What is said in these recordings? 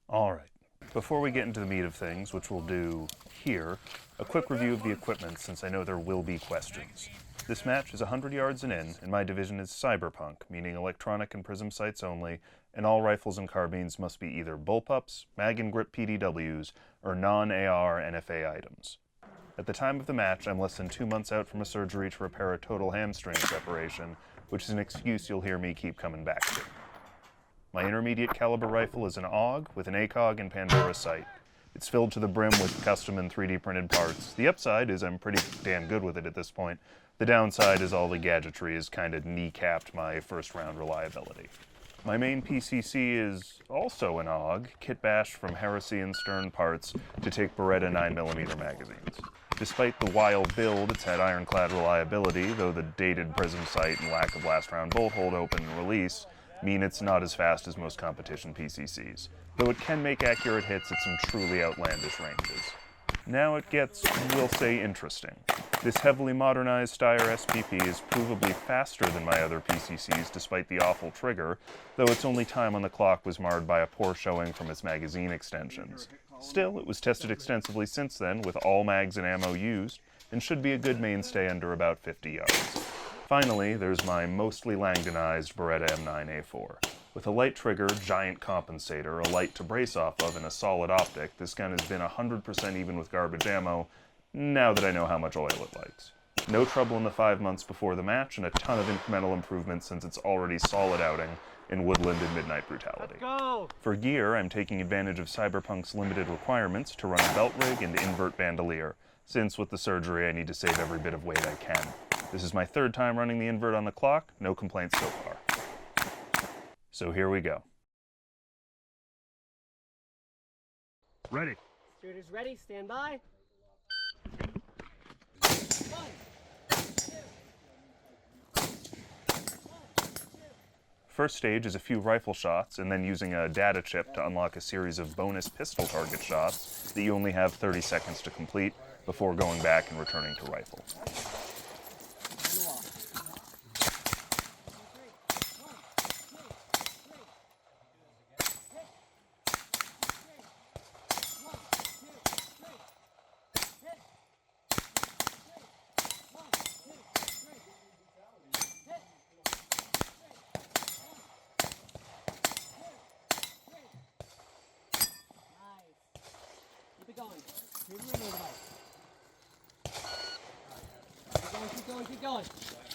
Alright, before we get into the meat of things, which we'll do here, a quick review of the equipment since I know there will be questions. This match is 100 yards and in, and my division is Cyberpunk, meaning electronic and prism sights only, and all rifles and carbines must be either Bullpups, mag and grip PDWs, or non-AR NFA items. At the time of the match, I'm less than 2 months out from a surgery to repair a total hamstring separation, which is an excuse you'll hear me keep coming back to. My intermediate caliber rifle is an AUG with an ACOG and Pandora sight. It's filled to the brim with custom and 3D printed parts. The upside is I'm pretty damn good with it at this point. The downside is all the gadgetry has kind of kneecapped my first round reliability. My main PCC is also an AUG, kit bashed from Heresy and Stern parts to take Beretta 9mm magazines. Despite the wild build, it's had ironclad reliability, though the dated prism sight and lack of last round bolt hold open and release mean it's not as fast as most competition PCCs, though it can make accurate hits at some truly outlandish ranges. Now it gets, we'll say, interesting. This heavily modernized Steyr SPP is provably faster than my other PCCs despite the awful trigger, though its only time on the clock was marred by a poor showing from its magazine extensions. Still, it was tested extensively since then with all mags and ammo used, and should be a good mainstay under about 50 yards. Finally, there's my mostly Langdonized Beretta M9A4. With a light trigger, giant compensator, a light to brace off of, and a solid optic, this gun has been 100% even with garbage ammo, now that I know how much oil it likes. No trouble in the 5 months before the match, and a ton of incremental improvements since its already solid outing in Woodland and Midnight Brutality. Let's go! For gear, I'm taking advantage of Cyberpunk's limited requirements to run a belt rig and invert bandolier, since with the surgery I need to save every bit of weight I can. This is my third time running the invert on the clock, no complaints so far. So here we go. Ready. Shooters ready, stand by. First stage is a few rifle shots, and then using a data chip to unlock a series of bonus pistol target shots that you only have 30 seconds to complete before going back and returning to rifle. Keep going.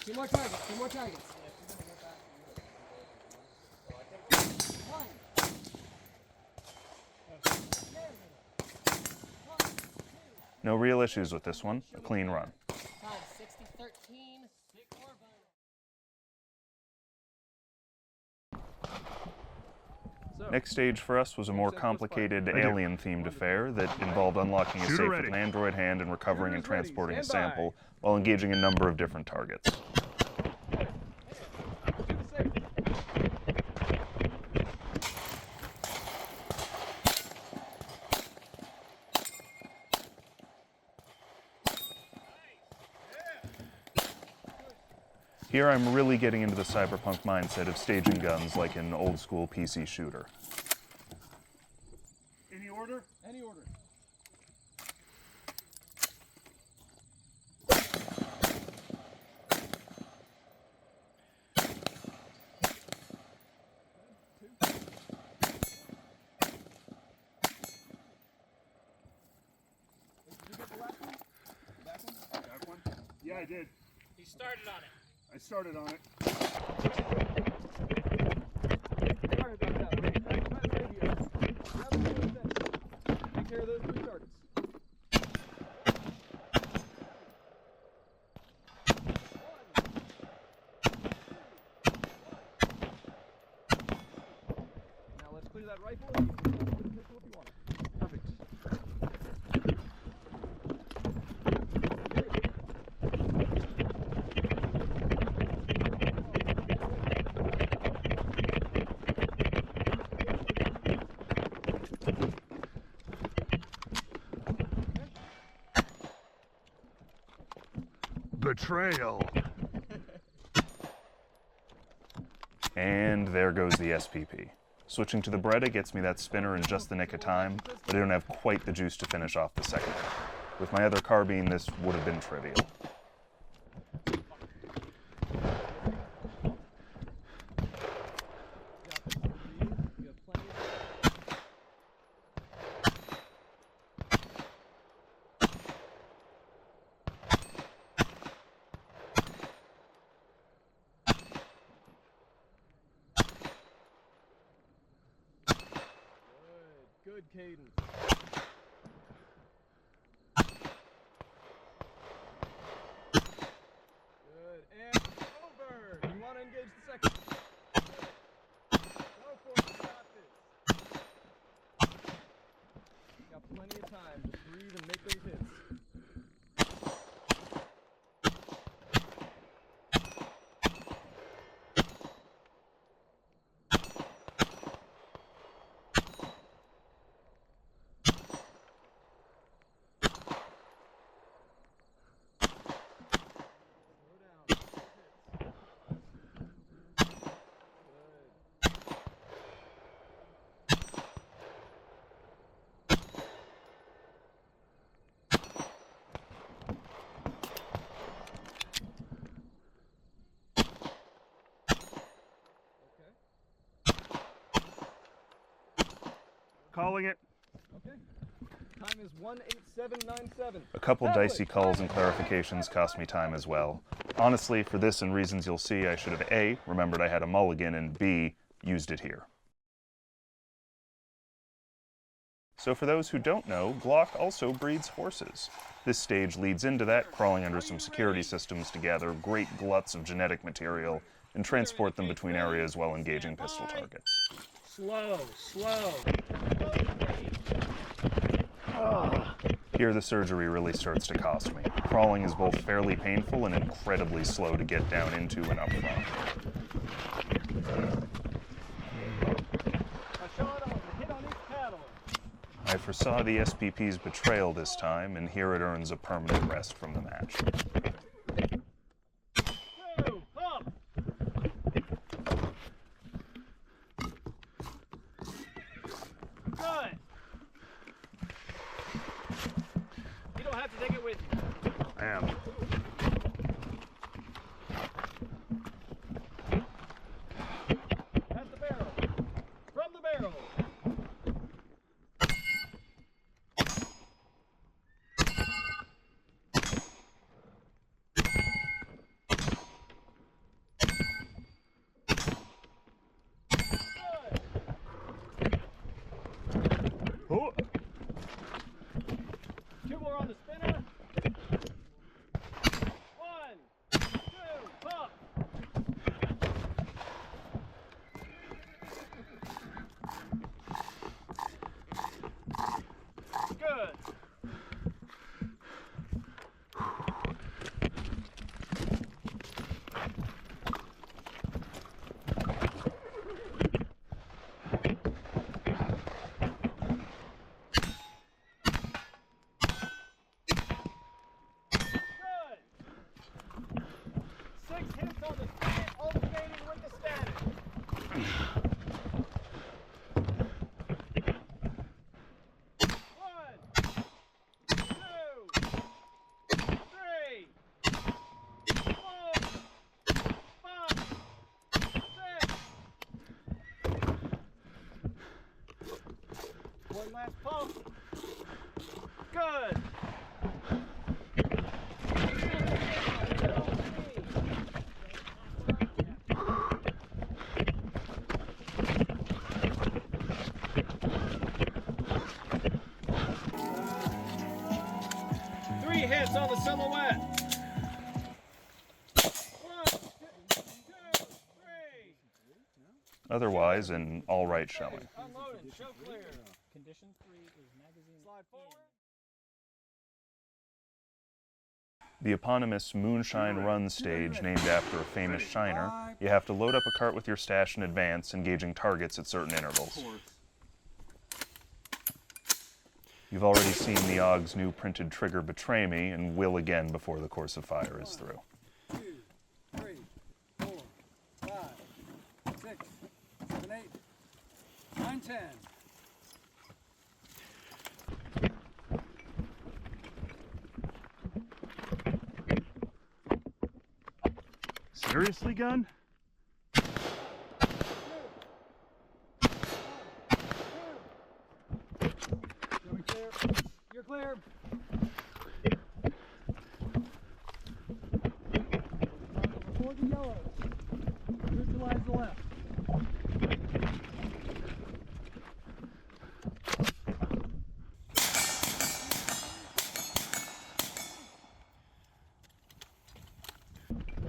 Two more targets. No real issues with this one, a clean run. 60-13. Next stage for us was a more complicated alien-themed affair that involved unlocking a safe with an android hand and recovering and transporting a sample while engaging a number of different targets. Here I'm really getting into the Cyberpunk mindset of staging guns like an old-school PC shooter. Any order? Any order. Did you get the last one? The back one? Back one? Yeah, I did. He started on it. I started on it. Take care of those 3 targets. Now let's clear that rifle and put the pistol if you want it. Perfect. Betrayal. And there goes the SPP. Switching to the Beretta gets me that spinner in just the nick of time, but I don't have quite the juice to finish off the second one. With my other carbine, this would have been trivial. Good cadence. Good. And over. You want to engage the second. Go for it. You got this. Got plenty of time to breathe and make those hits. Calling it. Okay. Time is 1:87.97. A couple dicey calls and clarifications cost me time as well. Honestly, for this and reasons you'll see, I should have A, remembered I had a mulligan, and B, used it here. So for those who don't know, Glock also breeds horses. This stage leads into that, crawling under some security systems to gather great gluts of genetic material and transport them between areas while engaging pistol targets. Slow, slow. Here the surgery really starts to cost me. Crawling is both fairly painful and incredibly slow to get down into and up from. I foresaw the SPP's betrayal this time, and here it earns a permanent rest from the match. Good. You don't have to take it with you. I am. At the barrel. From the barrel. Oh. Two more on the spinner. 1, 2, pop. Good. Good. 6 hits on the spinner, alternating with the static. 1, 2, 3, 4, 5, 6. One last pump. Good. Three hits on the silhouette. 1, 2, 3. Otherwise, an alright showing. Unloading. Show clear. Condition 3 is magazine. Slide forward. The eponymous Moonshine Run stage, named after a famous shiner, you have to load up a cart with your stash in advance, engaging targets at certain intervals. You've already seen the AUG's new printed trigger betray me, and will again before the course of fire is through. 2, 3, 4, 5, 6, 7, 8. Seriously, gun? You're clear. Before the yellows. Neutralize the left.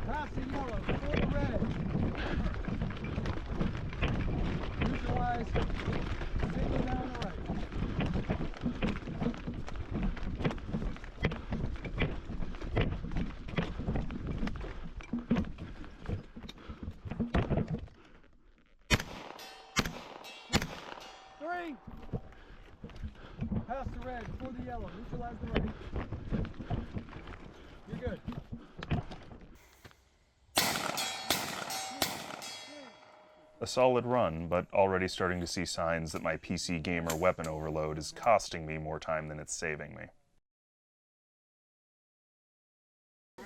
Pass the yellow before the red. Neutralize. Signal down the right. Three. Pass the red before the yellow. Neutralize the right. You're good. A solid run, but already starting to see signs that my PC gamer weapon overload is costing me more time than it's saving me.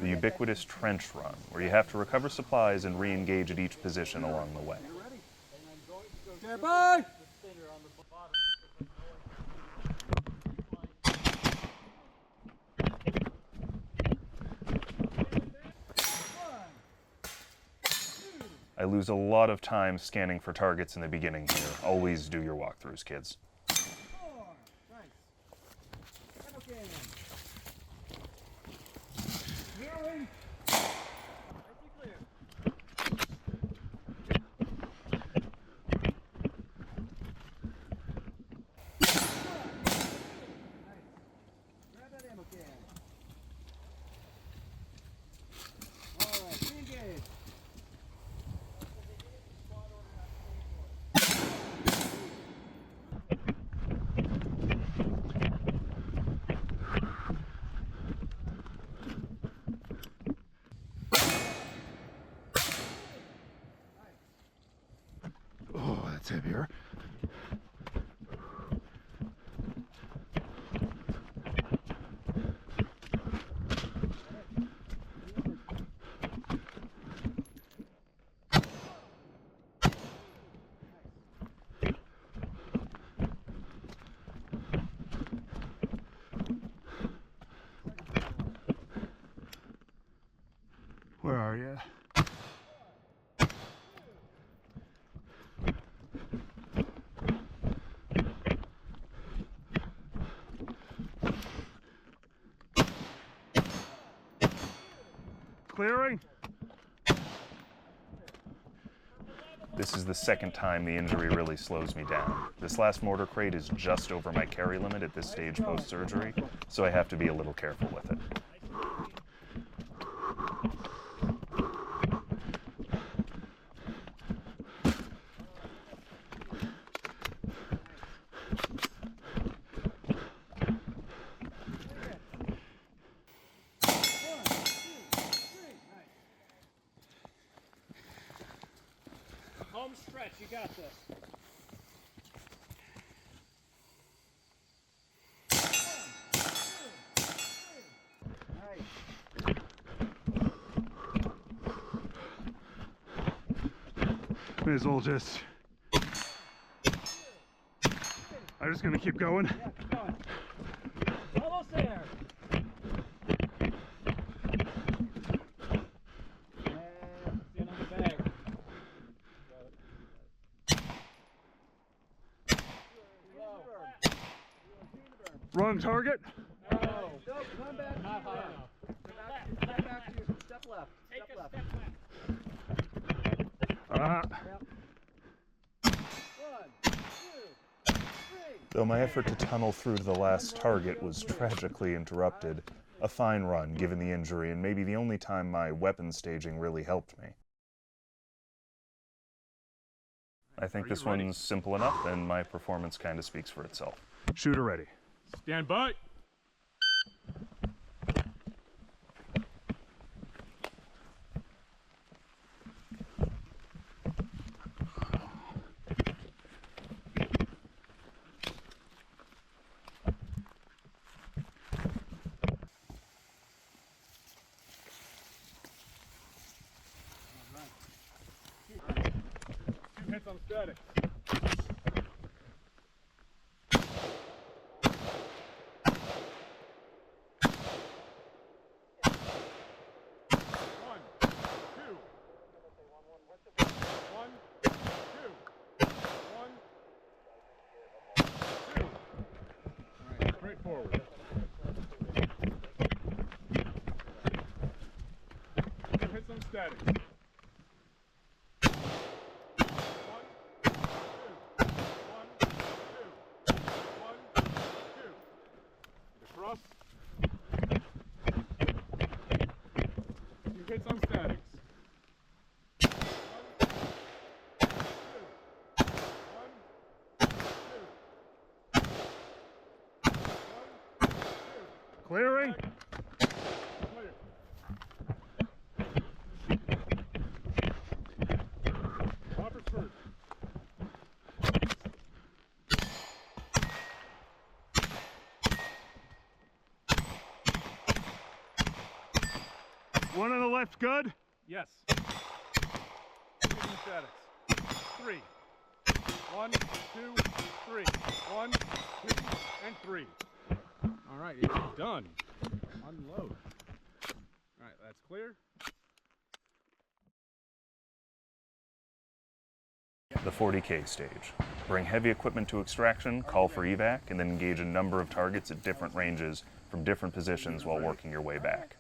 The ubiquitous trench run, where you have to recover supplies and re-engage at each position along the way. Stand by! I lose a lot of time scanning for targets in the beginning here. Always do your walkthroughs, kids. Oh, that's heavier. Where are you? Clearing? This is the second time the injury really slows me down. This last mortar crate is just over my carry limit at this stage post-surgery, so I have to be a little careful with it. Home stretch, you got this. May as well just... I'm just gonna keep going. Yeah, keep going. Almost there. Stand on the bag. Wrong target. No, come back. Not high enough. Step back to your step left. Take Step a left. step back. Ah. 1, 2, 3. Though my effort to tunnel through to the last target was tragically interrupted, a fine run given the injury and maybe the only time my weapon staging really helped me. I think this one's simple enough and my performance kind of speaks for itself. Shooter ready. Stand by. some static. Forward. Hit some static. 1, 2, 1, 2, 1, 2. Across. You hit some statics. 1, 2, 1, 2. Clearing. Clear. Hoppers first. One on the left, good? Yes. Statics. 3. 1, 2, 3. 1, 2, and 3. All right, it's done. Unload. All right, that's clear. The 40K stage. Bring heavy equipment to extraction, call for evac, and then engage a number of targets at different ranges from different positions while working your way back.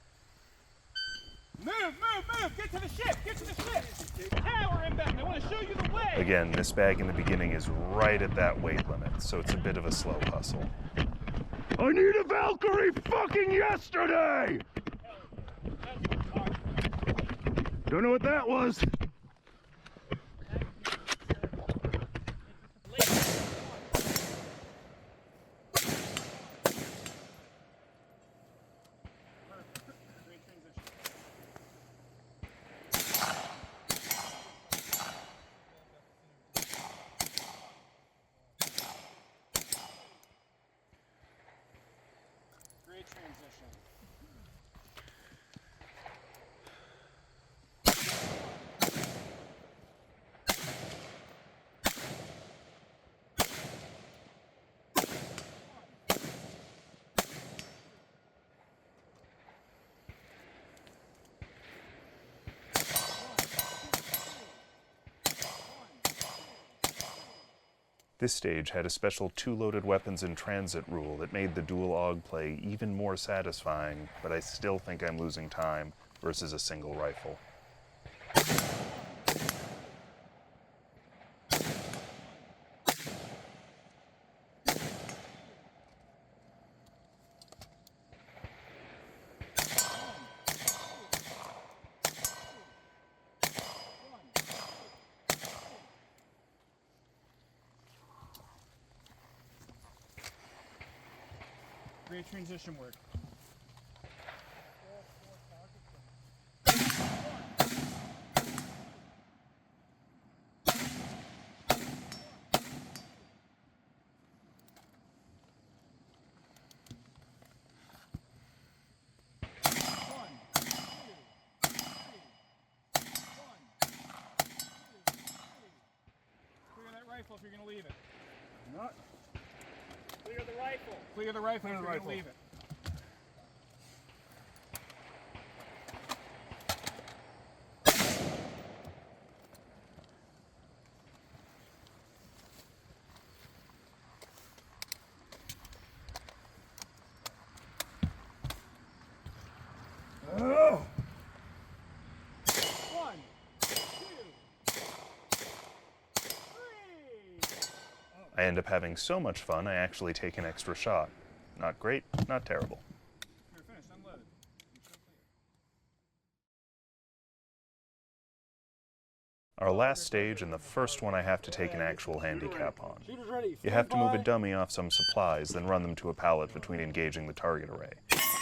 Move, move, move! Get to the ship! Get to the ship! Tower inbound! I want to show you the way! Again, this bag in the beginning is right at that weight limit, so it's a bit of a slow hustle. I need a Valkyrie fucking yesterday! Don't know what that was. Great transition. This stage had a special 2 loaded weapons in transit rule that made the dual AUG play even more satisfying, but I still think I'm losing time versus a single rifle. Great transition work. Clear that rifle if you're going to leave it. Not. Clear the rifle. Clear the rifle. If you're going to leave it. Oh. 1, 2, 3. I end up having so much fun, I actually take an extra shot. Not great, not terrible. You're finished. Unloaded. Our last stage and the first one I have to take an actual handicap on. Shooters ready. You have to move a dummy off some supplies, then run them to a pallet between engaging the target array.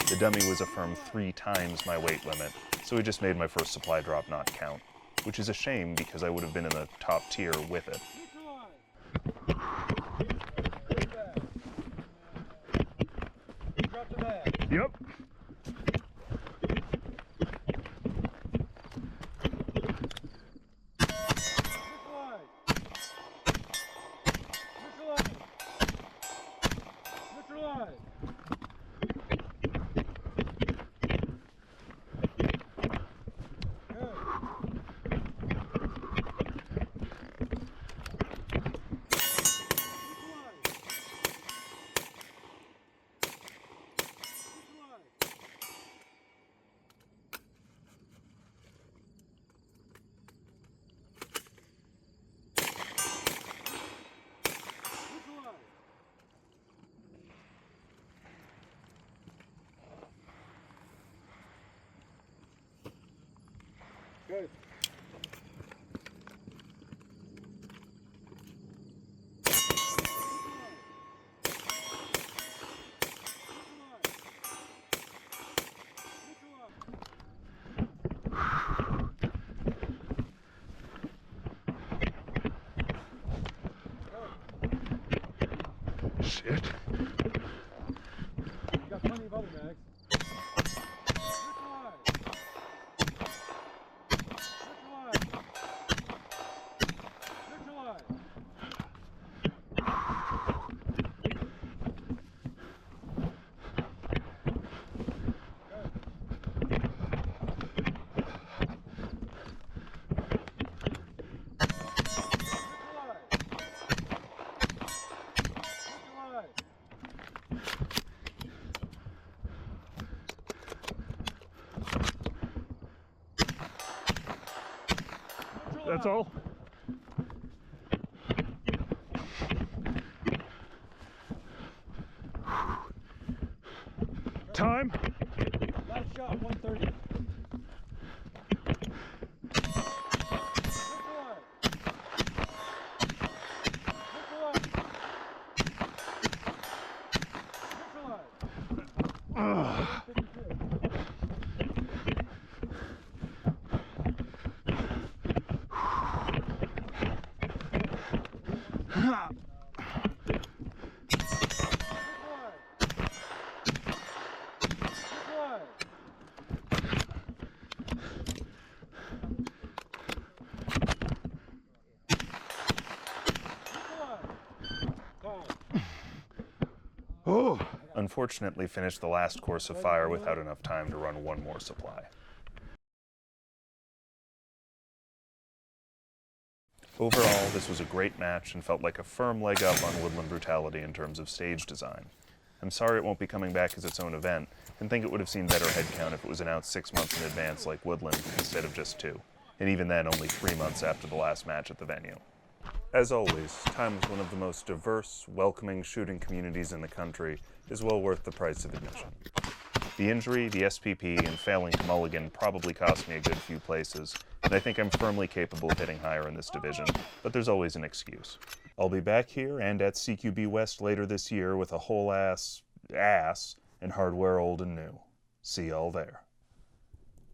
The dummy was affirmed 3 times my weight limit, so we just made my first supply drop not count, which is a shame because I would have been in the top tier with it. Drop the bag. Yep. Good. Shit. You got plenty of other mags. That's all? Time? Last shot, 130. Oh. Unfortunately, finished the last course of fire without enough time to run one more supply. Overall, this was a great match and felt like a firm leg up on Woodland Brutality in terms of stage design. I'm sorry it won't be coming back as its own event, and think it would have seen better headcount if it was announced 6 months in advance like Woodland instead of just 2, and even then only 3 months after the last match at the venue. As always, time with one of the most diverse, welcoming shooting communities in the country is well worth the price of admission. The injury, the SPP, and failing to mulligan probably cost me a good few places, and I think I'm firmly capable of hitting higher in this division, but there's always an excuse. I'll be back here and at CQB West later this year with a whole ass and hardware old and new. See y'all there.